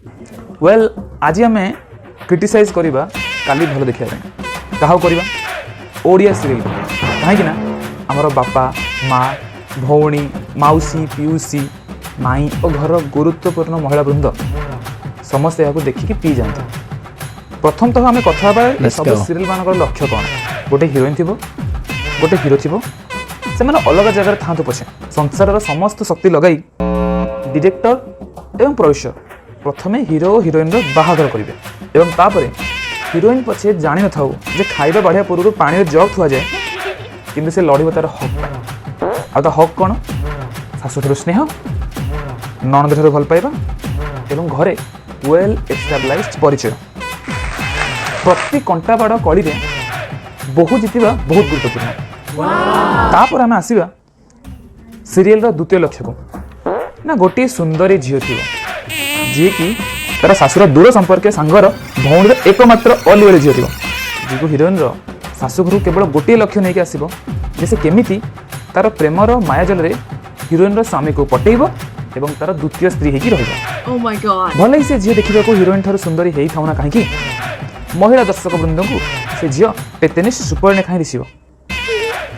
Well आज आम criticise करवा काली भल देखा क्या करवा ओडिया सीरियल कहीं आमर बापा माँ भौणी मौसी पीऊसी माई और घर गुरुत्वपूर्ण महिला वृंद समस्त यहाँ देखिकी पी जाते। प्रथम तो आम कथा सब सीरियल मान लक्ष्य कौन गोटे हिरोइन थी गोटे हिरो थी से अलग जगह था पछे संसार समस्त शक्ति लगाई डायरेक्टर एवं प्रोड्यूसर प्रथमे हिरो और हिरोइन बाहागर करेंगे एवं तापर हिरोइन पछे जानी न था जे खाଇବା बढ़िया पूर्व पानी जग थुआ जाए किंतु से लड़ब तार हक आ हक कौन शाशु स्नेह ननद ठार भल पाइबा एवं घरे वेल एस्टाब्लिश्ड परिचय प्रति कंटा बाड़ कड़ी बहु जीतवा बहुत गुरुत्वपूर्ण। तापर आम आसवा सीरियल द्वितीय लक्ष्य को ना गोटे सुंदरी झील थी जी कि तार शाशुर दूर संपर्क सांगर भौणी एकमात्र अलिवली झील थी जी हिरोइन शाशुघर केवल गोटे लक्ष्य नहीं आसो जे से केमिति तार प्रेमर मायाजल हिरोइन स्वामी को पटेब एवं तार द्वितीय स्त्री होगी भले से झील देखा हिरोइन ठार सुंदरी हो था ना कहीं महिला दर्शक वृंद को से झील टेटेनिस सुपर नेखा दिशब।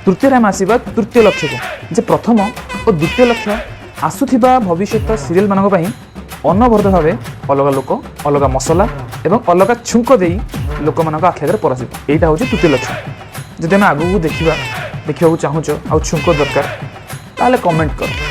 तृतीय आम आसवा तृतीय लक्ष्य को जे प्रथम और द्वितीय लक्ष्य आसुथिबा भविष्य सीरियल मानक अनवरत भाव अलग लोक अलग मसला एवं अलग छुंक दे लोक मान आखि आगे पराजित यहाँ हूँ तृतीय लक्ष्य। जब आम आगू देखा चाहूँ आ छुंक दरकार ताले कमेंट कर।